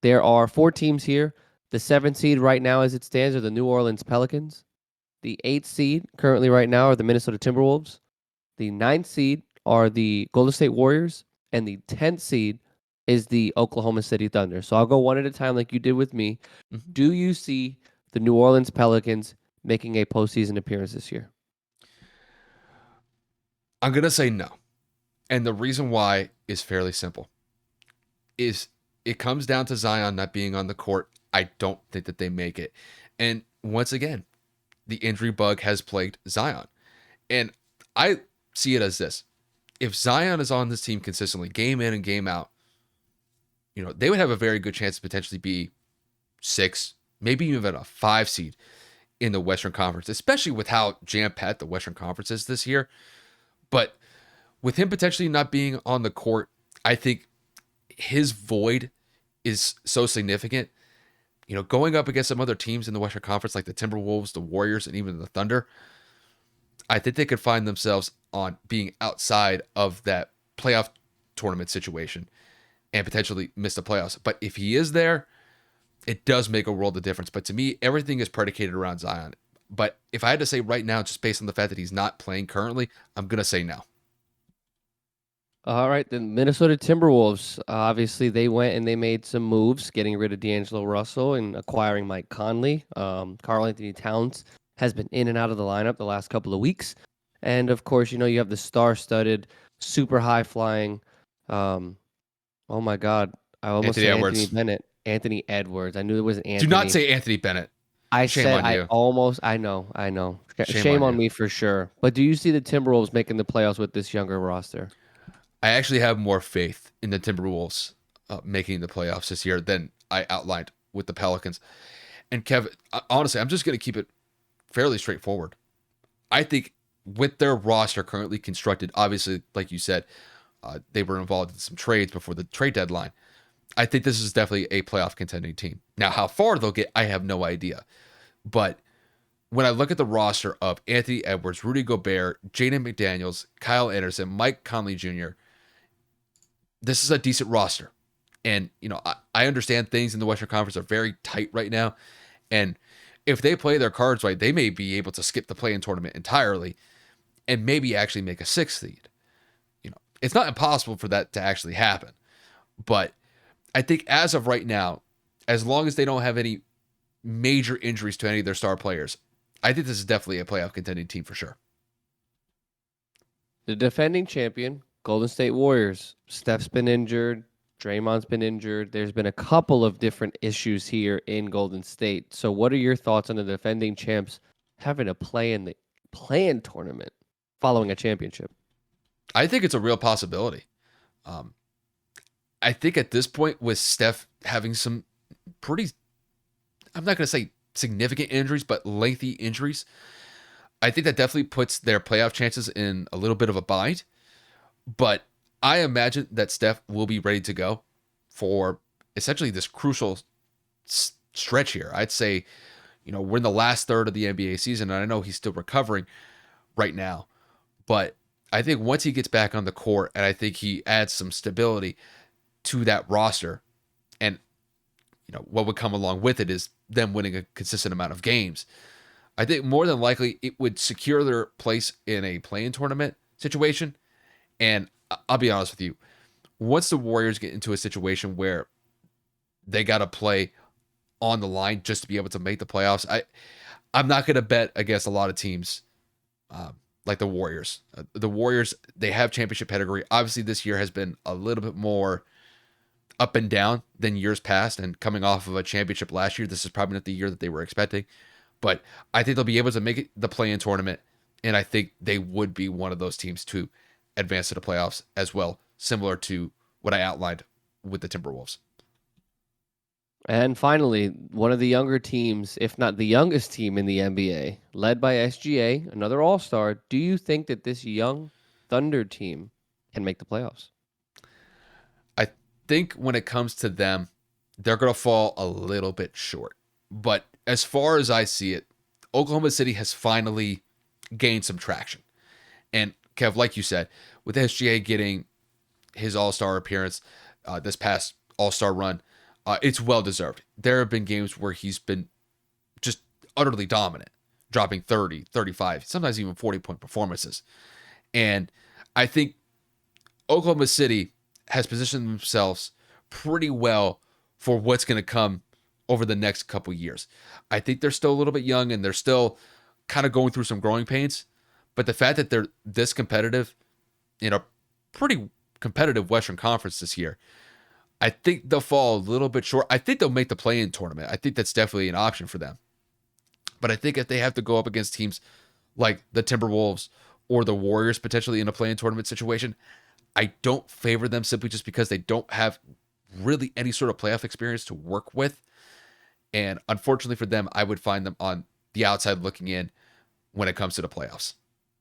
There are 4 teams here. The 7th seed right now as it stands are the New Orleans Pelicans. The 8th seed currently right now are the Minnesota Timberwolves. The 9th seed are the Golden State Warriors. And the 10th seed is the Oklahoma City Thunder. So I'll go one at a time like you did with me. Mhm. Do you see the New Orleans Pelicans making a postseason appearance this year? I'm going to say no. And the reason why is fairly simple. Is it comes down to Zion not being on the court. I don't think that they make it. And once again, the injury bug has plagued Zion. And I see it as this. If Zion is on this team consistently, game in and game out, they would have a very good chance to potentially be 6, maybe even a 5 seed in the Western Conference, especially with how jam-packed the Western Conference is this year. But with him potentially not being on the court, I think his void is so significant. Going up against some other teams in the Western Conference like the Timberwolves, the Warriors, and even the Thunder, I think they could find themselves on being outside of that playoff tournament situation and potentially miss the playoffs. But if he is there, it does make a world of difference. But to me, everything is predicated around Zion. But if I had to say right now, just based on the fact that he's not playing currently, I'm going to say no. All right, the Minnesota Timberwolves. Obviously, they went and they made some moves, getting rid of D'Angelo Russell and acquiring Mike Conley. Karl Anthony Towns has been in and out of the lineup the last couple of weeks. And of course, you have the star-studded, super high-flying. Oh my God, I almost Anthony said Anthony Edwards. Bennett. Anthony Edwards. I knew it wasn't Do not Anthony. say Anthony Bennett. I Shame said on you. I know. Shame Shame on on you. me for sure. But do you see the Timberwolves making the playoffs with this younger roster? I actually have more faith in the Timberwolves making the playoffs this year than I outlined with the Pelicans. And Kevin, honestly, I'm just going to keep it fairly straightforward. I think with their roster currently constructed, obviously, like you said, they were involved in some trades before the trade deadline. I think this is definitely a playoff contending team. Now, how far they'll get, I have no idea. But when I look at the roster of Anthony Edwards, Rudy Gobert, Jaden McDaniels, Kyle Anderson, Mike Conley Jr., this is a decent roster. And, I understand things in the Western Conference are very tight right now. And if they play their cards right, they may be able to skip the play-in tournament entirely and maybe actually make a 6th seed. It's not impossible for that to actually happen. But I think as of right now, as long as they don't have any major injuries to any of their star players, I think this is definitely a playoff contending team for sure. The defending champion, Golden State Warriors. Steph's been injured. Draymond's been injured. There's been a couple of different issues here in Golden State. So what are your thoughts on the defending champs having to play in the play-in tournament following a championship? I think it's a real possibility. I think at this point, with Steph having some pretty, I'm not going to say significant injuries, but lengthy injuries, I think that definitely puts their playoff chances in a little bit of a bind. But I imagine that Steph will be ready to go for essentially this crucial stretch here. I'd say, we're in the last third of the NBA season, and I know he's still recovering right now. But I think once he gets back on the court, and I think he adds some stability to that roster, and what would come along with it is them winning a consistent amount of games. I think more than likely it would secure their place in a play-in tournament situation. And I'll be honest with you, once the Warriors get into a situation where they got to play on the line just to be able to make the playoffs, I'm not going to bet against a lot of teams like the Warriors. The Warriors, they have championship pedigree. Obviously, this year has been a little bit more up and down than years past, and coming off of a championship last year, this is probably not the year that they were expecting. But I think they'll be able to make it the play-in tournament, and I think they would be one of those teams to advance to the playoffs as well, similar to what I outlined with the Timberwolves. And finally, one of the younger teams, if not the youngest team in the NBA, led by SGA, another all-star. Do you think that this young Thunder team can make the playoffs? I think when it comes to them, they're going to fall a little bit short. But as far as I see it, Oklahoma City has finally gained some traction. And Kev, like you said, with SGA getting his all-star appearance this past all-star run, It's well deserved. There have been games where he's been just utterly dominant, dropping 30, 35, sometimes even 40-point performances. And I think Oklahoma City has positioned themselves pretty well for what's going to come over the next couple years. I think they're still a little bit young and they're still kind of going through some growing pains. But the fact that they're this competitive in a pretty competitive Western Conference this year, I think they'll fall a little bit short. I think they'll make the play-in tournament. I think that's definitely an option for them. But I think if they have to go up against teams like the Timberwolves or the Warriors potentially in a play-in tournament situation, I don't favor them simply just because they don't have really any sort of playoff experience to work with. And unfortunately for them, I would find them on the outside looking in when it comes to the playoffs.